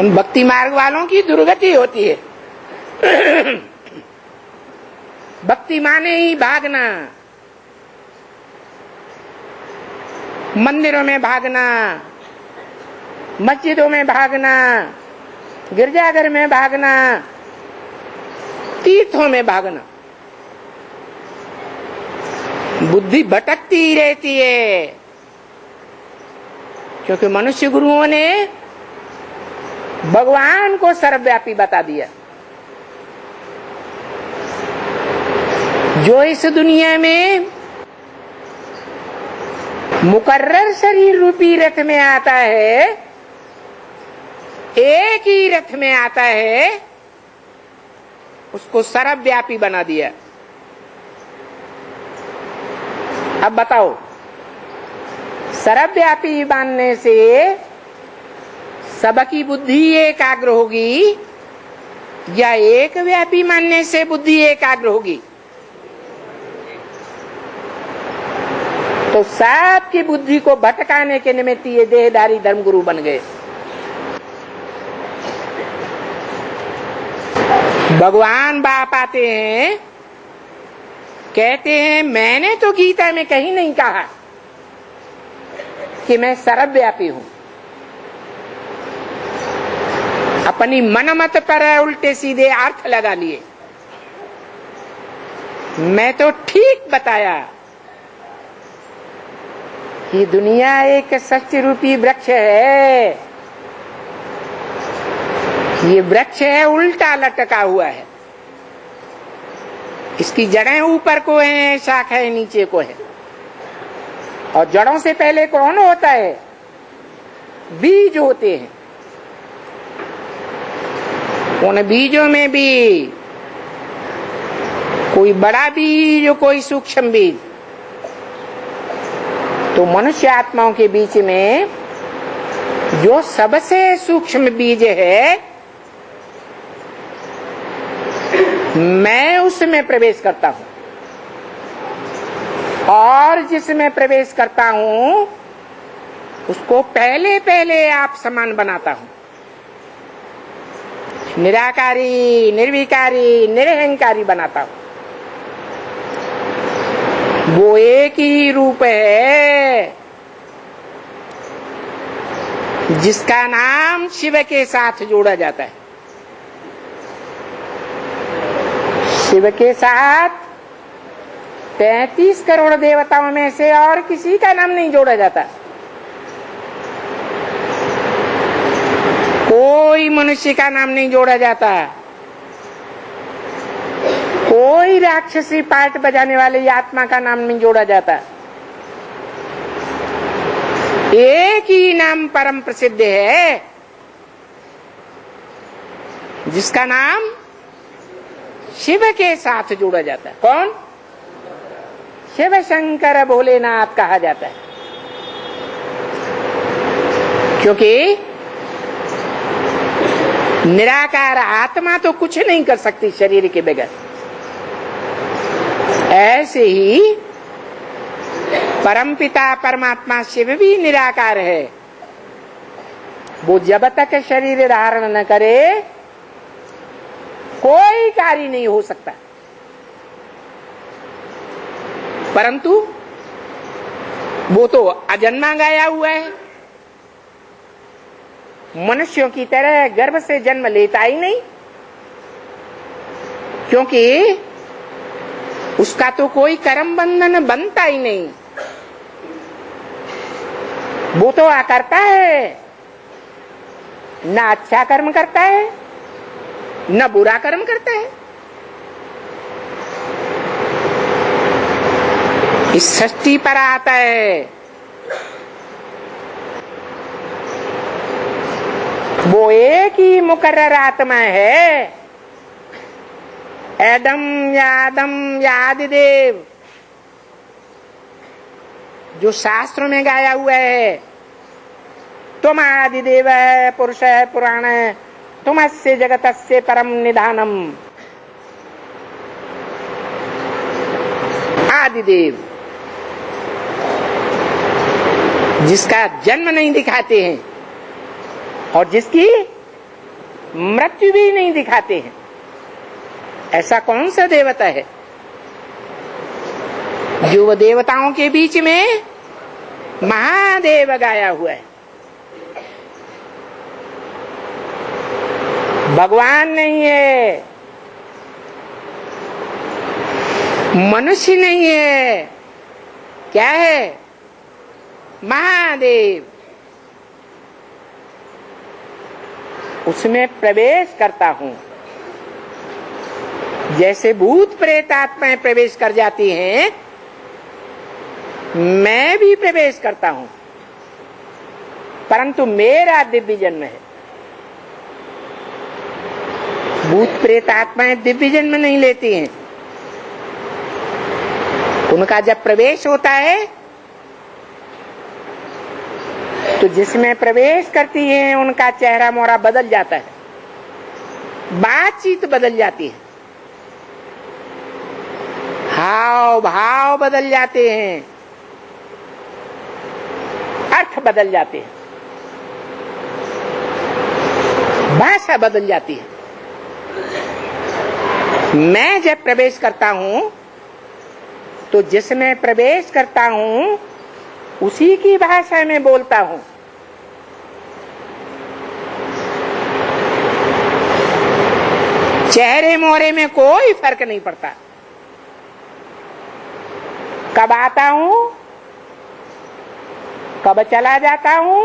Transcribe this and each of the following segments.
हम भक्ति मार्ग वालों की दुर्गति होती है। भक्ति माने ही भागना, मंदिरों में भागना, मस्जिदों में भागना, गिरजाघर में भागना, तीर्थों में भागना। बुद्धि भटकती रहती है, क्योंकि मनुष्य गुरुओं ने भगवान को सर्वव्यापी बता दिया। जो इस दुनिया में मुकर्रर शरीर रूपी रथ में आता है, एक ही रथ में आता है, उसको सर्वव्यापी बना दिया। अब बताओ, सर्वव्यापी मानने से सबकी बुद्धि एकाग्र होगी या एक व्यापी मानने से बुद्धि एकाग्र होगी? तो सबकी बुद्धि को भटकाने के निमित्त ये देहधारी धर्मगुरु बन गए। भगवान बाप आते हैं, कहते हैं मैंने तो गीता में कहीं नहीं कहा कि मैं सर्वव्यापी हूं। अपनी मनमत पर उल्टे सीधे अर्थ लगा लिए। मैं तो ठीक बताया कि दुनिया एक सत्य रूपी वृक्ष है। ये वृक्ष है, उल्टा लटका हुआ है। इसकी जड़ें ऊपर को हैं, शाखाएं नीचे को है। और जड़ों से पहले कौन होता है? बीज होते हैं। उन बीजों में भी कोई बड़ा बीज और कोई सूक्ष्म बीज। तो मनुष्य आत्माओं के बीच में जो सबसे सूक्ष्म बीज है, मैं उसमें प्रवेश करता हूं, और जिसमें प्रवेश करता हूं उसको पहले पहले आप समान बनाता हूं। निराकारी, निर्विकारी, निरहंकारी बनाता हूं। वो एक ही रूप है जिसका नाम शिव के साथ जोड़ा जाता है। शिव के साथ 33 करोड़ देवताओं में से और किसी का नाम नहीं जोड़ा जाता। कोई मनुष्य का नाम नहीं जोड़ा जाता। कोई राक्षसी पार्ट बजाने वाले आत्मा का नाम नहीं जोड़ा जाता। एक ही नाम परम प्रसिद्ध है, जिसका नाम शिव के साथ जोड़ा जाता है। कौन? शिव शंकर भोलेनाथ कहा जाता है। क्योंकि निराकार आत्मा तो कुछ नहीं कर सकती शरीर के बगैर। ऐसे ही परमपिता परमात्मा शिव भी निराकार है। वो जब तक शरीर धारण न करे कोई कार्य नहीं हो सकता। परंतु वो तो अजन्मा गाया हुआ है। मनुष्यों की तरह गर्भ से जन्म लेता ही नहीं, क्योंकि उसका तो कोई कर्म बंधन बनता ही नहीं। वो तो करता है, न अच्छा कर्म करता है न बुरा कर्म करता है। इस सृष्टि पर आता है, वो एक ही मुकर्रर आत्मा है। एडम या आदिदेव जो शास्त्रों में गाया हुआ है, तुम आदिदेव है, पुरुष है, पुराण है, तुमस्य जगतस्य परम निधानम। आदिदेव जिसका जन्म नहीं दिखाते हैं और जिसकी मृत्यु भी नहीं दिखाते हैं। ऐसा कौन सा देवता है जो वो देवताओं के बीच में महादेव गाया हुआ है? भगवान नहीं है, मनुष्य नहीं है, क्या है? महादेव। उसमें प्रवेश करता हूं, जैसे भूत प्रेत आत्माएं प्रवेश कर जाती हैं, मैं भी प्रवेश करता हूं, परंतु मेरा दिव्य जन्म है। भूत प्रेत आत्माएं दिव्य जन्म नहीं लेती हैं। उनका जब प्रवेश होता है तो जिसमें प्रवेश करती है उनका चेहरा मोहरा बदल जाता है, बातचीत बदल जाती है, हाव भाव बदल जाते हैं, अर्थ बदल जाते हैं, भाषा बदल जाती है। मैं जब प्रवेश करता हूं तो जिसमें प्रवेश करता हूं उसी की भाषा में बोलता हूं। चेहरे मोहरे में कोई फर्क नहीं पड़ता। कब आता हूं, कब चला जाता हूं,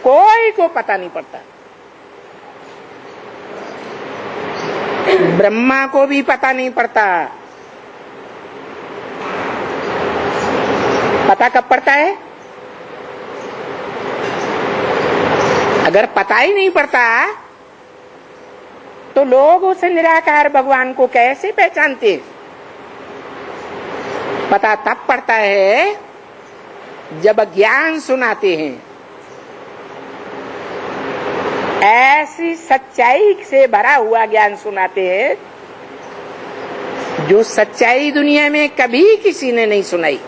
कोई को पता नहीं पड़ता। ब्रह्मा को भी पता नहीं पड़ता। पता कब पड़ता है? अगर पता ही नहीं पड़ता तो लोग उस निराकार भगवान को कैसे पहचानते? पता तब पड़ता है जब ज्ञान सुनाते हैं, ऐसी सच्चाई से भरा हुआ ज्ञान सुनाते हैं जो सच्चाई दुनिया में कभी किसी ने नहीं सुनाई।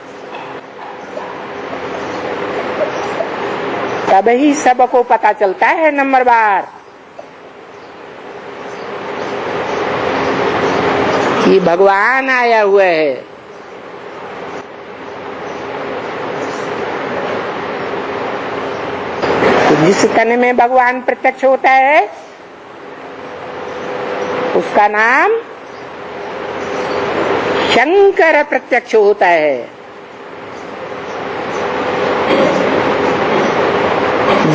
तभी सबको पता चलता है नंबर बार कि भगवान आया हुआ है। तो जिस तन में भगवान प्रत्यक्ष होता है उसका नाम शंकर प्रत्यक्ष होता है।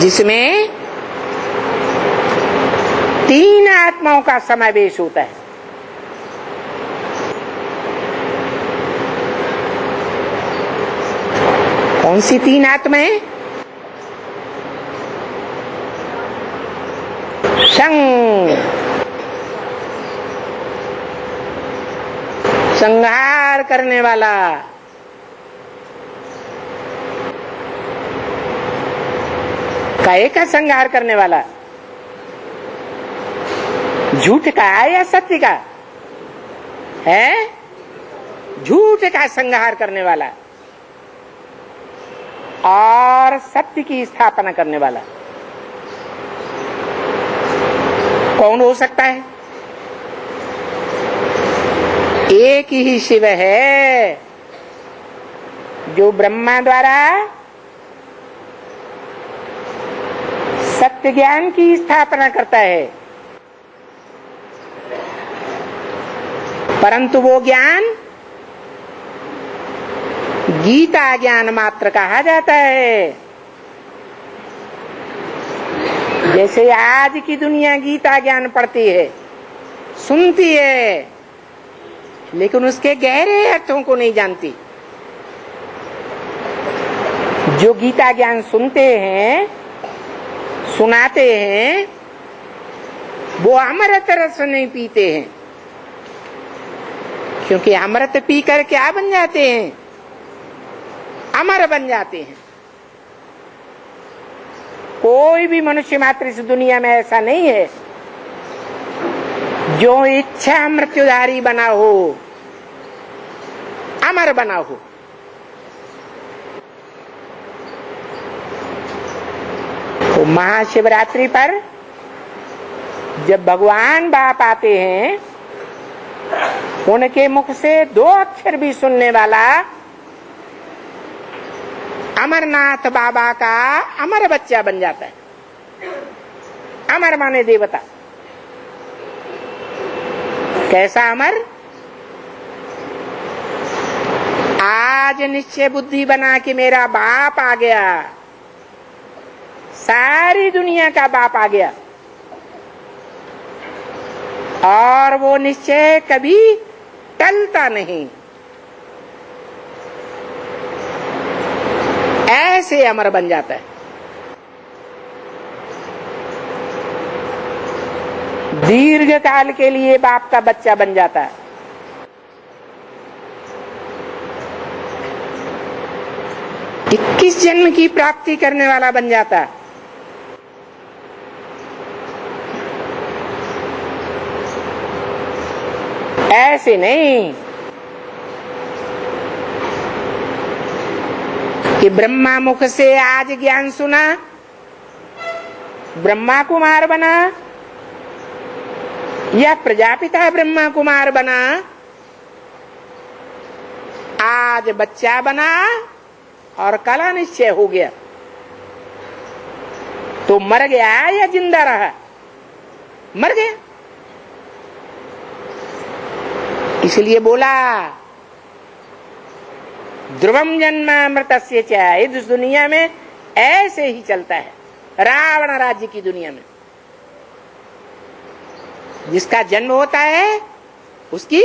जिसमें तीन आत्माओं का समावेश होता है। कौन सी तीन आत्माएं? संहार करने वाला, काहे का संहार करने वाला? झूठ का या सत्य का है? झूठ का संहार करने वाला और सत्य की स्थापना करने वाला कौन हो सकता है? एक ही शिव है जो ब्रह्मा द्वारा सत्य ज्ञान की स्थापना करता है, परंतु वो ज्ञान गीता ज्ञान मात्र कहा जाता है। जैसे आज की दुनिया गीता ज्ञान पढ़ती है, सुनती है, लेकिन उसके गहरे अर्थों को नहीं जानती। जो गीता ज्ञान सुनते हैं, सुनाते हैं, वो अमृत रस नहीं पीते हैं, क्योंकि अमृत पीकर क्या बन जाते हैं? अमर बन जाते हैं। कोई भी मनुष्य मात्र इस दुनिया में ऐसा नहीं है जो इच्छा मृत्युधारी बना हो, अमर बना हो। तो महाशिवरात्रि पर जब भगवान बाप आते हैं, उनके मुख से 2 अक्षर भी सुनने वाला अमरनाथ बाबा का अमर बच्चा बन जाता है। अमर माने देवता। कैसा अमर? आज निश्चय बुद्धि बना कि मेरा बाप आ गया, सारी दुनिया का बाप आ गया, और वो निश्चय कभी टलता नहीं। ऐसे अमर बन जाता है। दीर्घ काल के लिए बाप का बच्चा बन जाता है। इक्कीस जन्म की प्राप्ति करने वाला बन जाता है। ऐसे नहीं कि ब्रह्मा मुख से आज ज्ञान सुना, ब्रह्मा कुमार बना, या प्रजापिता ब्रह्मा कुमार बना, आज बच्चा बना और कल निश्चय हो गया, तो मर गया या जिंदा रहा? मर गया। इसलिए बोला ध्रुवम जन्मामृतस्य च। इस दुनिया में ऐसे ही चलता है। रावण राज्य की दुनिया में जिसका जन्म होता है उसकी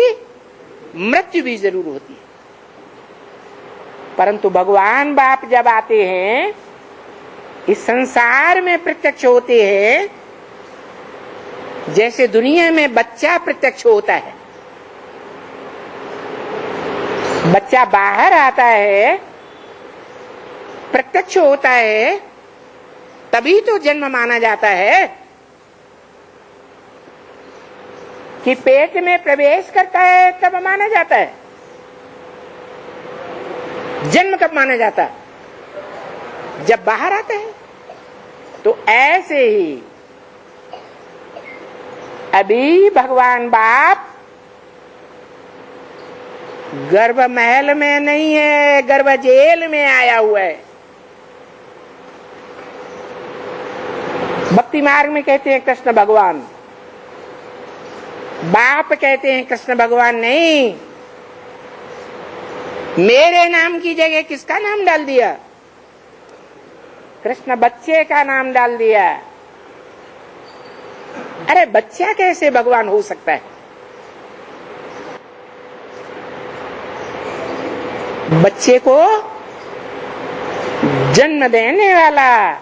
मृत्यु भी जरूर होती है। परंतु भगवान बाप जब आते हैं, इस संसार में प्रत्यक्ष होते हैं, जैसे दुनिया में बच्चा प्रत्यक्ष होता है। बच्चा बाहर आता है, प्रत्यक्ष होता है, तभी तो जन्म माना जाता है। कि पेट में प्रवेश करता है तब माना जाता है। जन्म कब माना जाता है? जब बाहर आता है। तो ऐसे ही अभी भगवान बाप गर्भ महल में नहीं है, गर्भ जेल में आया हुआ है। भक्ति मार्ग में कहते हैं कृष्ण भगवान, बाप कहते हैं कृष्ण भगवान नहीं। मेरे नाम की जगह किसका नाम डाल दिया? कृष्ण बच्चे का नाम डाल दिया। अरे बच्चा कैसे भगवान हो सकता है? बच्चे को जन्म देने वाला,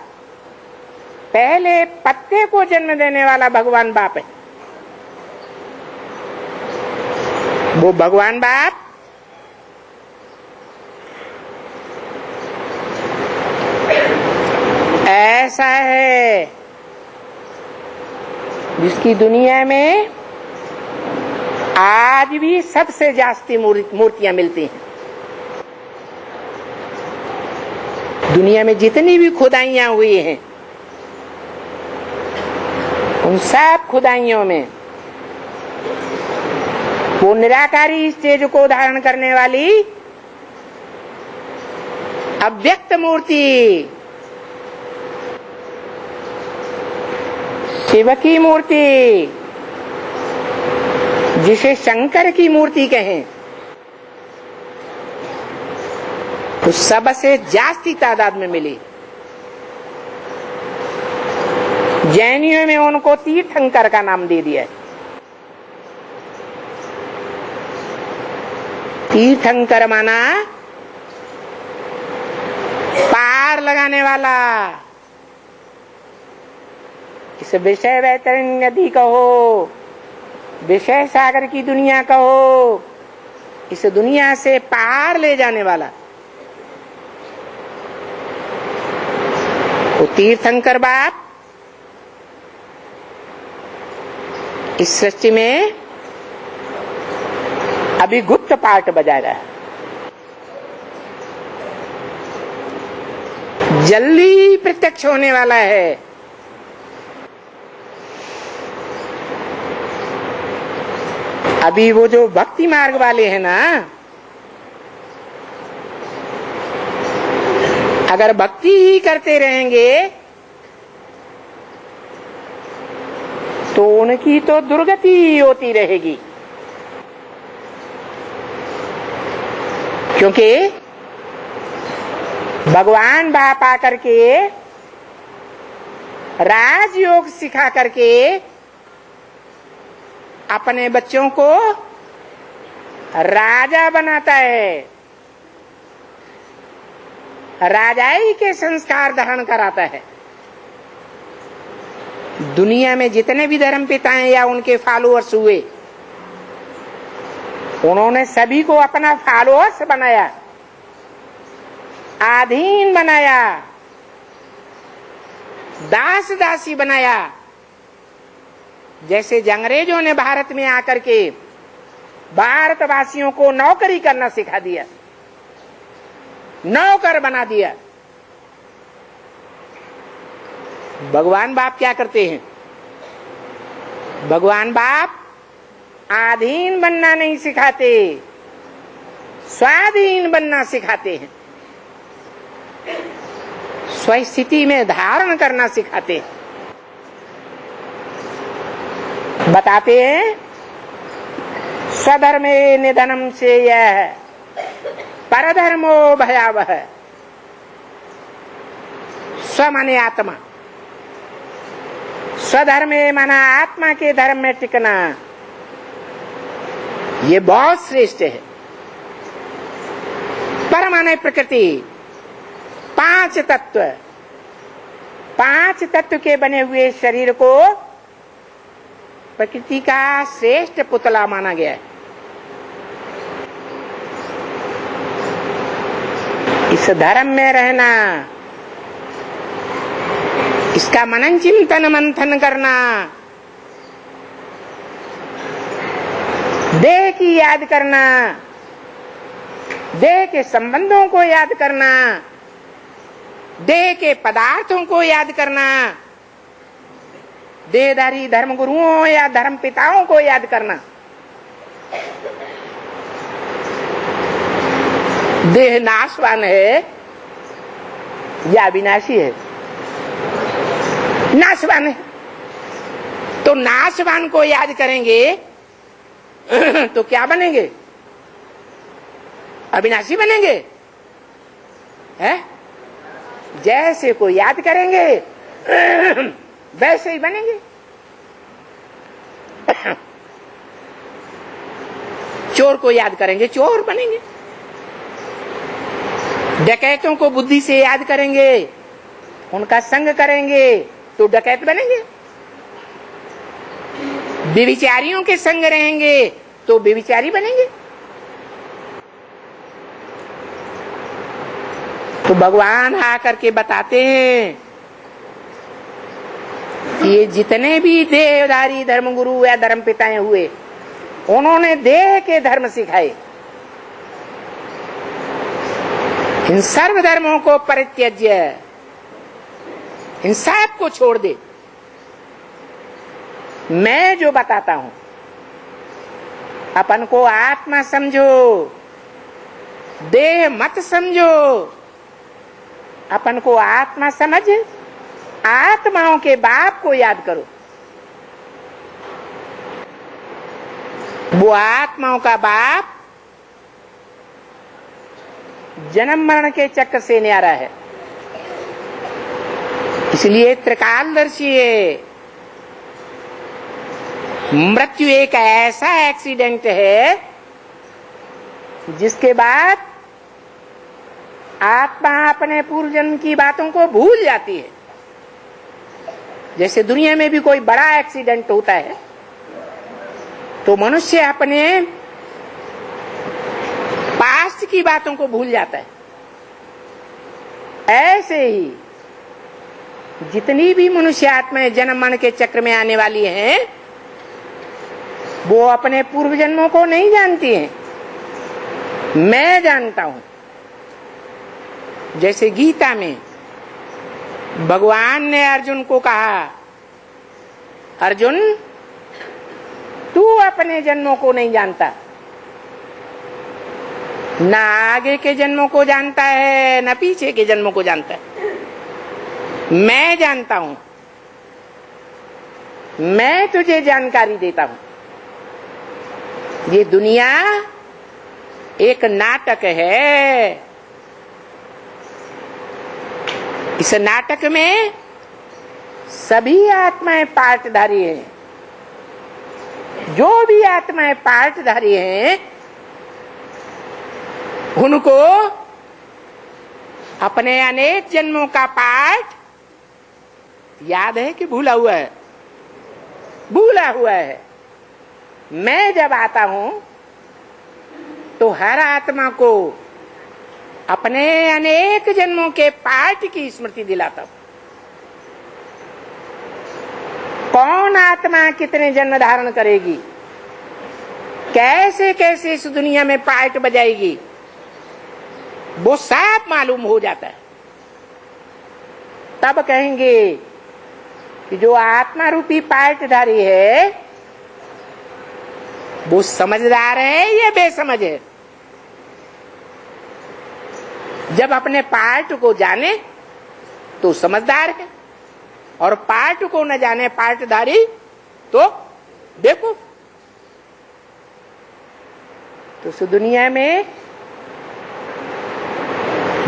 पहले पत्ते को जन्म देने वाला भगवान बाप है। वो भगवान बाप ऐसा है जिसकी दुनिया में आज भी सबसे जास्ती मूर्तियां मिलती हैं। दुनिया में जितनी भी खुदाइयां हुई हैं, उन सब खुदाइयों में वो निराकारी स्टेज को धारण करने वाली अव्यक्त मूर्ति, शिव की मूर्ति, जिसे शंकर की मूर्ति कहें, उस सबसे जास्ती तादाद में मिली। जैनियों में उनको तीर्थंकर का नाम दे दिया। तीर्थंकर माना पार लगाने वाला। इस विषय वैतरणी नदी कहो, विषय सागर की दुनिया कहो, इस दुनिया से पार ले जाने वाला वो तीर्थंकर बाप इस सृष्टि में अभी गुप्त पार्ट बजा रहा है। जल्दी प्रत्यक्ष होने वाला है। अभी वो जो भक्ति मार्ग वाले हैं ना, अगर भक्ति ही करते रहेंगे तो उनकी तो दुर्गति होती रहेगी। क्योंकि भगवान बाप आकर के राजयोग सिखा करके अपने बच्चों को राजा बनाता है, राजाई के संस्कार धारण कराता है। दुनिया में जितने भी धर्म पिता हैं या उनके फॉलोअर्स हुए, उन्होंने सभी को अपना फॉलोअर्स बनाया, अधीन बनाया, दास दासी बनाया। जैसे अंग्रेजों ने भारत में आकर के भारतवासियों को नौकरी करना सिखा दिया, नौकर बना दिया। भगवान बाप क्या करते हैं? भगवान बाप अधीन बनना नहीं सिखाते, स्वाधीन बनना सिखाते हैं, स्वस्थिति में धारण करना सिखाते हैं। बताते हैं स्वधर्मे निधनम से यह परधर्मो भयावह। स्व माने आत्मा, स्वधर्मे माना आत्मा के धर्म में टिकना, ये बहुत श्रेष्ठ है। पर माने प्रकृति, पांच तत्व, पांच तत्व के बने हुए शरीर को प्रकृति का श्रेष्ठ पुतला माना गया है। इस धर्म में रहना, इसका मनन चिंतन मंथन करना, देह की याद करना, देह के संबंधों को याद करना, देह के पदार्थों को याद करना, देहधारी धर्म गुरुओं या धर्म पिताओं को याद करना। देह नाशवान है या विनाशी है? नाशवान है। तो नाशवान को याद करेंगे तो क्या बनेंगे? अविनाशी बनेंगे। है? जैसे को याद करेंगे वैसे ही बनेंगे। चोर को याद करेंगे, चोर बनेंगे। डकैतों को बुद्धि से याद करेंगे, उनका संग करेंगे तो डकैत बनेंगे। व्यभिचारियों के संग रहेंगे तो व्यभिचारी बनेंगे। तो भगवान आकर के बताते हैं कि ये जितने भी देहधारी धर्मगुरु या धर्म पिताएं हुए, उन्होंने देह के धर्म सिखाए। इन सर्व धर्मों को परित्यज्य, इन सब को छोड़ दे। मैं जो बताता हूं, अपन को आत्मा समझो, देह मत समझो। अपन को आत्मा समझ, आत्माओं के बाप को याद करो। वो आत्माओं का बाप जन्म मरण के चक्र से न्यारा है, इसलिए त्रिकालदर्शी है। मृत्यु एक ऐसा एक्सीडेंट है जिसके बाद आत्मा अपने पूर्व जन्म की बातों को भूल जाती है। जैसे दुनिया में भी कोई बड़ा एक्सीडेंट होता है तो मनुष्य अपने पास्ट की बातों को भूल जाता है। ऐसे ही जितनी भी मनुष्य आत्माएं जन्म मरण के चक्र में आने वाली हैं, वो अपने पूर्व जन्मों को नहीं जानती हैं। मैं जानता हूं। जैसे गीता में भगवान ने अर्जुन को कहा, अर्जुन तू अपने जन्मों को नहीं जानता, न आगे के जन्मों को जानता है न पीछे के जन्मों को जानता है। मैं जानता हूं, मैं तुझे जानकारी देता हूं। ये दुनिया एक नाटक है। इस नाटक में सभी आत्माएं पार्टधारी हैं। जो भी आत्माएं पार्टधारी हैं उनको अपने अनेक जन्मों का पाठ याद है कि भूला हुआ है? भूला हुआ है। मैं जब आता हूं तो हर आत्मा को अपने अनेक जन्मों के पाठ की स्मृति दिलाता हूं। कौन आत्मा कितने जन्म धारण करेगी, कैसे कैसे इस दुनिया में पार्ट बजाएगी, वो सब मालूम हो जाता है। तब कहेंगे कि जो आत्मा रूपी पार्टधारी है वो समझदार है या बेसमझ है। जब अपने पार्ट को जाने तो समझदार है, और पार्ट को न जाने पार्टधारी तो बेवकूफ। तो इस दुनिया में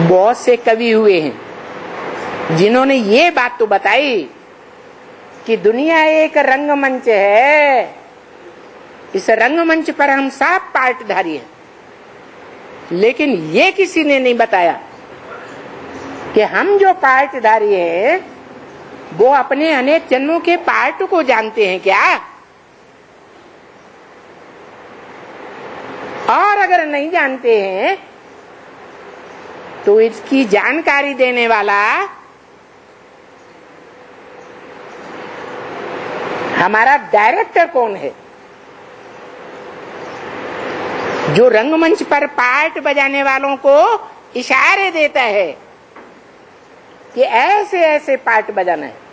बहुत से कवि हुए हैं जिन्होंने ये बात तो बताई कि दुनिया एक रंगमंच है। इस रंगमंच पर हम सब पार्टधारी हैं, लेकिन ये किसी ने नहीं बताया कि हम जो पार्टधारी हैं वो अपने अनेक जन्मों के पार्ट को जानते हैं क्या? और अगर नहीं जानते हैं तो इसकी जानकारी देने वाला हमारा डायरेक्टर कौन है, जो रंगमंच पर पार्ट बजाने वालों को इशारे देता है कि ऐसे ऐसे पार्ट बजाना है।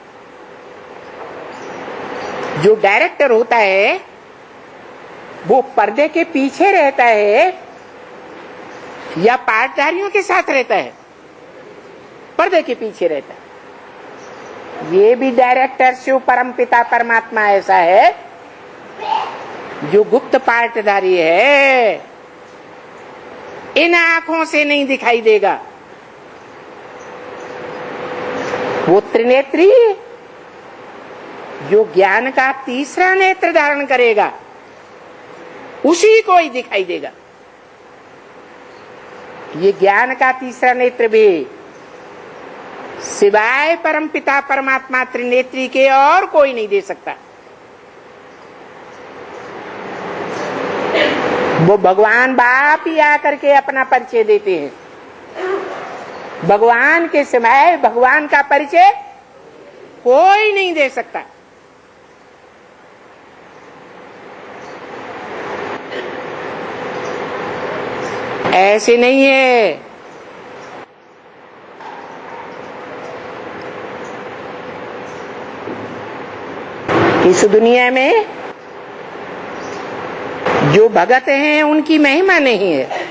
जो डायरेक्टर होता है वो पर्दे के पीछे रहता है या पार्टधारियों के साथ रहता है? पर्दे के पीछे रहता है। ये भी डायरेक्टर शिव परमपिता परमात्मा ऐसा है जो गुप्त पार्टधारी है। इन आंखों से नहीं दिखाई देगा। वो त्रिनेत्री जो ज्ञान का तीसरा नेत्र धारण करेगा उसी को ही दिखाई देगा। ये ज्ञान का तीसरा नेत्र भी सिवाय परमपिता परमात्मा त्रिनेत्री के और कोई नहीं दे सकता। वो भगवान बाप ही आकर के अपना परिचय देते हैं। भगवान के समय भगवान का परिचय कोई नहीं दे सकता। ऐसे नहीं है। इस दुनिया में जो भगत हैं उनकी महिमा नहीं है,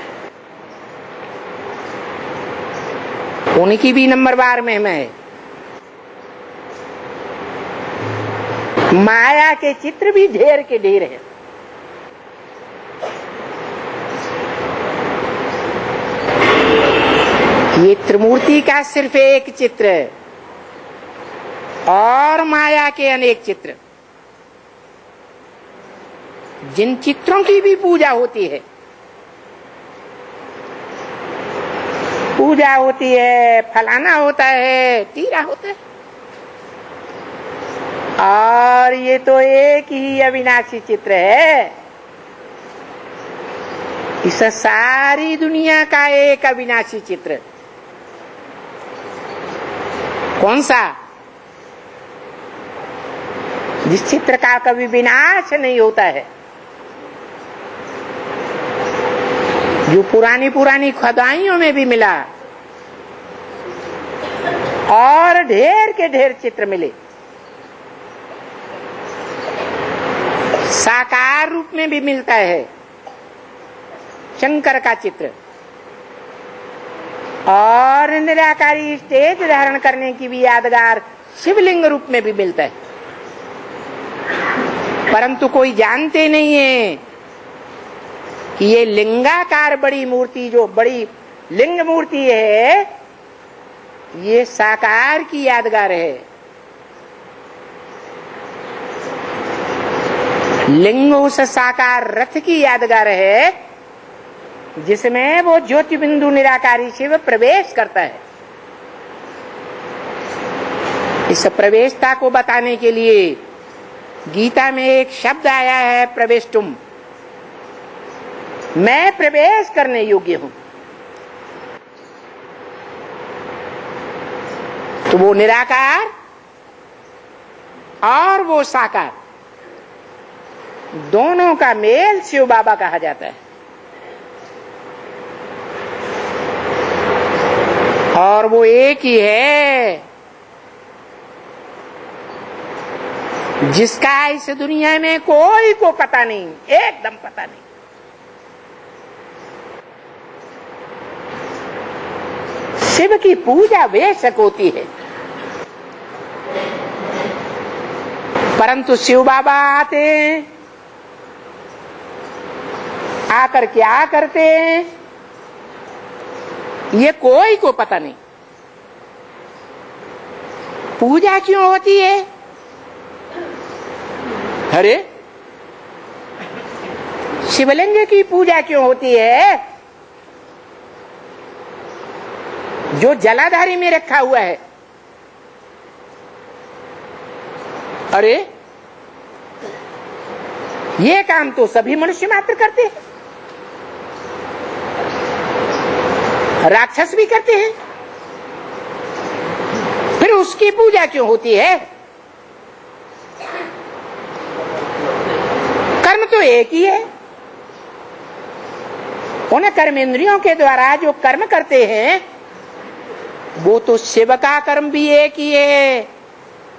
उनकी भी नंबरवार महिमा है। माया के चित्र भी ढेर के ढेर है। ये त्रिमूर्ति का सिर्फ एक चित्र है और माया के अनेक चित्र, जिन चित्रों की भी पूजा होती है। पूजा होती है, फलाना होता है, तीरा होता है, और ये तो एक ही अविनाशी चित्र है। इस सारी दुनिया का एक अविनाशी चित्र कौन सा? जिस चित्र का कभी विनाश नहीं होता है, जो पुरानी पुरानी खुदाइयों में भी मिला और ढेर के ढेर चित्र मिले। साकार रूप में भी मिलता है शंकर का चित्र, और निराकारी स्टेज धारण करने की भी यादगार शिवलिंग रूप में भी मिलता है। परंतु कोई जानते नहीं है कि ये लिंगाकार बड़ी मूर्ति, जो बड़ी लिंग मूर्ति है, ये साकार की यादगार है। लिंग उस साकार रथ की यादगार है जिसमें वो ज्योति बिंदु निराकारी शिव प्रवेश करता है। इस प्रवेशता को बताने के लिए गीता में एक शब्द आया है, प्रवेष्टुम। मैं प्रवेश करने योग्य हूं। तो वो निराकार और वो साकार, दोनों का मेल शिव बाबा कहा जाता है। और वो एक ही है जिसका इस दुनिया में कोई को पता नहीं, एकदम पता नहीं। शिव की पूजा बेशक होती है, परंतु शिव बाबा आते हैं, आकर क्या करते हैं ये कोई को पता नहीं। पूजा क्यों होती है? अरे शिवलिंग की पूजा क्यों होती है? जो जलाधारी में रखा हुआ है। अरे ये काम तो सभी मनुष्य मात्र करते हैं, राक्षस भी करते हैं, फिर उसकी पूजा क्यों होती है? कर्म तो एक ही है। उन कर्मेंद्रियों के द्वारा जो कर्म करते हैं वो तो शिव का कर्म भी एक ही है,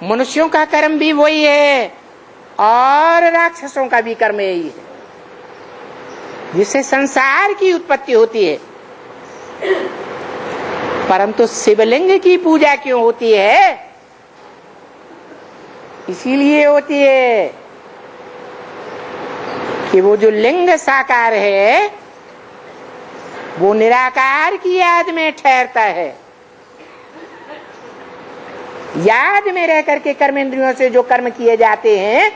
मनुष्यों का कर्म भी वही है, और राक्षसों का भी कर्म यही है, जिससे संसार की उत्पत्ति होती है। परंतु शिवलिंग की पूजा क्यों होती है? इसीलिए होती है कि वो जो लिंग साकार है वो निराकार की याद में ठहरता है। याद में रह करके कर्मेंद्रियों से जो कर्म किए जाते हैं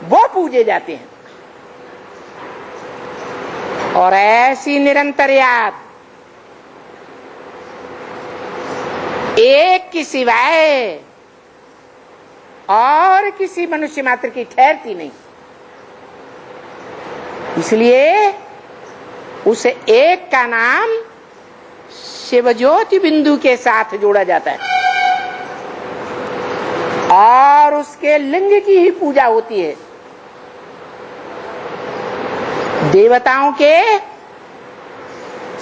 वो पूजे जाते हैं। और ऐसी निरंतर याद एक की सिवाय और किसी मनुष्य मात्र की ठहरती नहीं। इसलिए उस एक का नाम शिवज्योति बिंदु के साथ जोड़ा जाता है और उसके लिंग की ही पूजा होती है। देवताओं के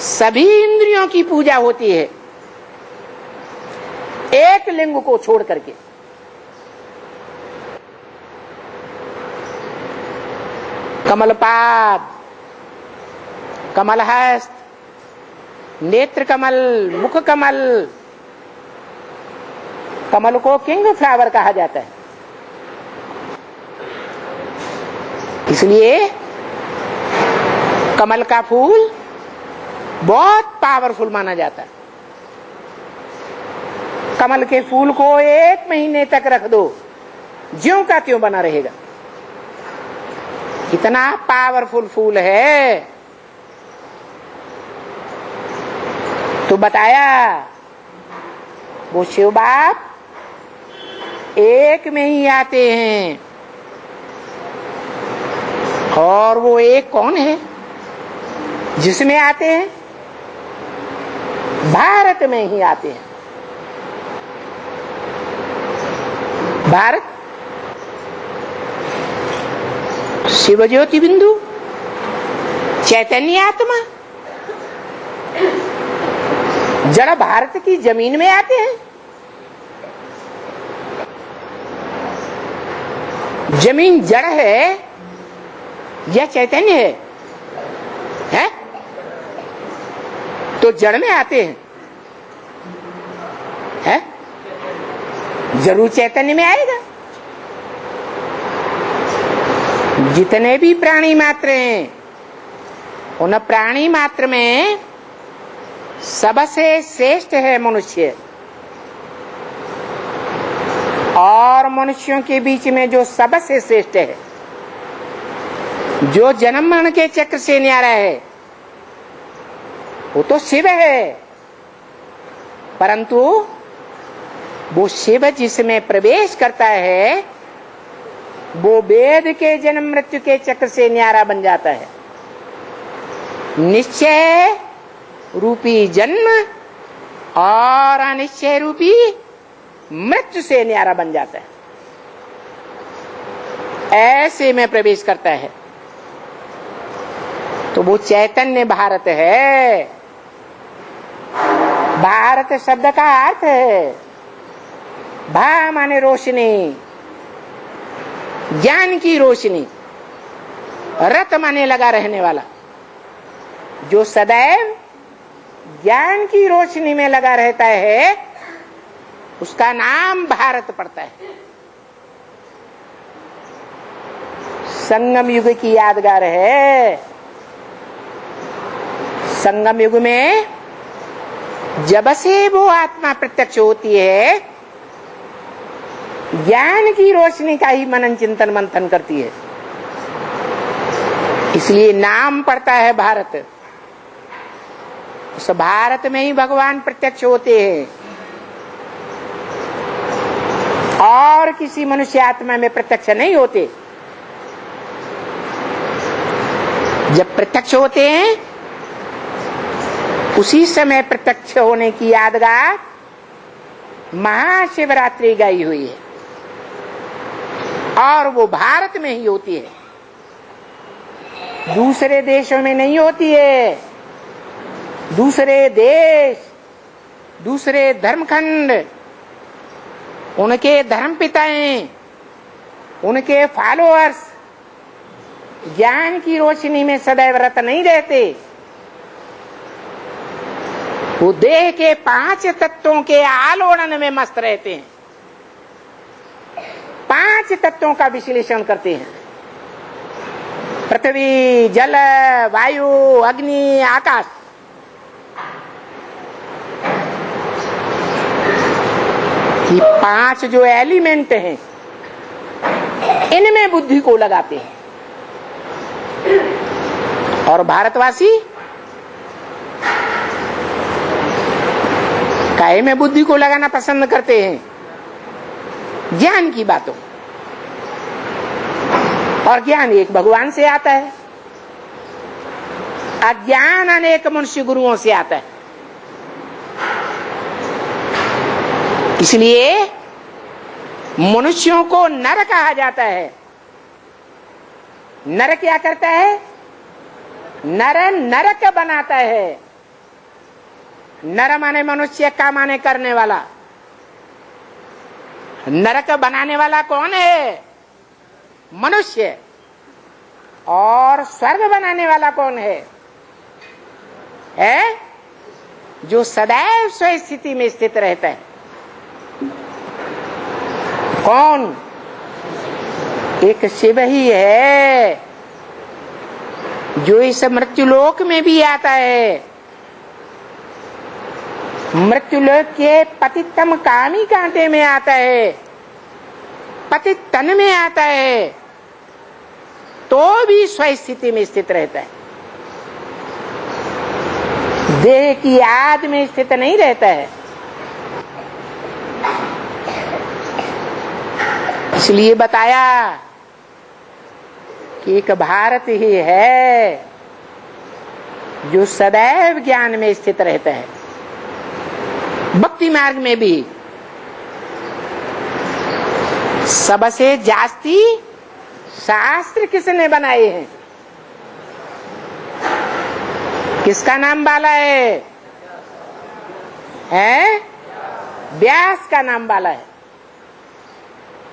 सभी इंद्रियों की पूजा होती है एक लिंग को छोड़ करके। कमलपाद, कमलहस्त, नेत्र कमल, मुख कमल, कमल को किंग फ्लावर कहा जाता है। इसलिए कमल का फूल बहुत पावरफुल माना जाता है। कमल के फूल को 1 महीने तक रख दो, ज्यों का त्यों बना रहेगा। इतना पावरफुल फूल है। तो बताया वो शिव बाप एक में ही आते हैं। और वो एक कौन है जिसमें आते हैं? भारत में ही आते हैं। भारत शिवज्योति बिंदु, चैतन्य आत्मा जड़ भारत की जमीन में आते हैं। जमीन जड़ है यह चैतन्य है? तो जड़ में आते हैं, है? जरूर चैतन्य में आएगा। जितने भी प्राणी मात्र हैं, उन प्राणी मात्र में सबसे श्रेष्ठ है मनुष्य। और मनुष्यों के बीच में जो सबसे श्रेष्ठ है, जो जन्म मरण के चक्र से न्यारा है, वो तो शिव है। परंतु वो शिव जिसमें प्रवेश करता है, वो वेद के जन्म मृत्यु के चक्र से न्यारा बन जाता है। निश्चय रूपी जन्म और अनिश्चय रूपी मृत्यु से न्यारा बन जाता है। ऐसे में प्रवेश करता है। तो वो चैतन्य भारत है। भारत शब्द का अर्थ है, भा माने रोशनी, ज्ञान की रोशनी, रत माने लगा रहने वाला। जो सदैव ज्ञान की रोशनी में लगा रहता है, उसका नाम भारत पड़ता है। संगम युग की यादगार है। संगम युग में जब से वो आत्मा प्रत्यक्ष होती है, ज्ञान की रोशनी का ही मनन चिंतन मंथन करती है। इसलिए नाम पड़ता है भारत। उस भारत में ही भगवान प्रत्यक्ष होते हैं और किसी मनुष्य आत्मा में प्रत्यक्ष नहीं होते। जब प्रत्यक्ष होते हैं, उसी समय प्रत्यक्ष होने की यादगार महाशिवरात्रि गाई हुई है, और वो भारत में ही होती है, दूसरे देशों में नहीं होती है। दूसरे देश, दूसरे धर्मखंड, उनके धर्मपिताएं, उनके फॉलोअर्स ज्ञान की रोशनी में सदैव रत नहीं रहते। वो देह के 5 तत्वों के आलोड़न में मस्त रहते हैं। 5 तत्वों का विश्लेषण करते हैं। पृथ्वी, जल, वायु, अग्नि, आकाश। ये 5 जो एलिमेंट हैं, इनमें बुद्धि को लगाते हैं। और भारतवासी काहे में बुद्धि को लगाना पसंद करते हैं? ज्ञान की बातों। और ज्ञान एक भगवान से आता है, अज्ञान अनेक मनुष्य गुरुओं से आता है। इसलिए मनुष्यों को नर कहा जाता है। नर क्या करता है? नर नरक बनाता है। नर माने मनुष्य का माने करने वाला। नरक बनाने वाला कौन है? मनुष्य। और स्वर्ग बनाने वाला कौन है? जो सदैव स्व स्थिति में स्थित रहता है। कौन? एक शिव ही है, जो इस मृत्युलोक में भी आता है। मृत्युलोक के पतितम कामी कांटे में आता है, पतित तन में आता है, तो भी स्व स्थिति में स्थित रहता है। देह की आद में स्थित नहीं रहता है। इसलिए बताया कि एक भारत ही है जो सदैव ज्ञान में स्थित रहता है। भक्ति मार्ग में भी सबसे जास्ती शास्त्र किसने बनाए हैं? किसका नाम वाला है? व्यास का नाम वाला है।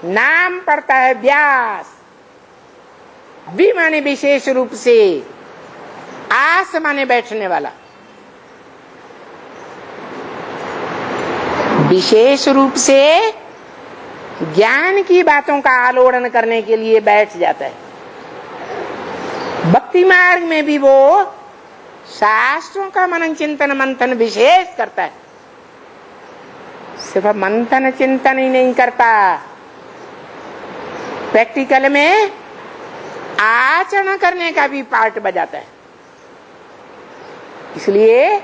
नाम पड़ता है व्यास। वि माने विशेष रूप से, आस माने बैठने वाला। विशेष रूप से ज्ञान की बातों का आलोड़न करने के लिए बैठ जाता है। भक्ति मार्ग में भी वो शास्त्रों का मनन चिंतन मंथन विशेष करता है। सिर्फ मंथन चिंतन ही नहीं करता, प्रैक्टिकल में आचरण करने का भी पार्ट बजाता है। इसलिए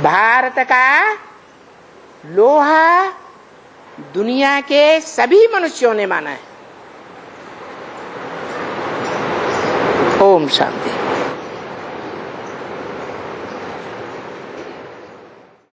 भारत का लोहा दुनिया के सभी मनुष्यों ने माना है। ओम शांति।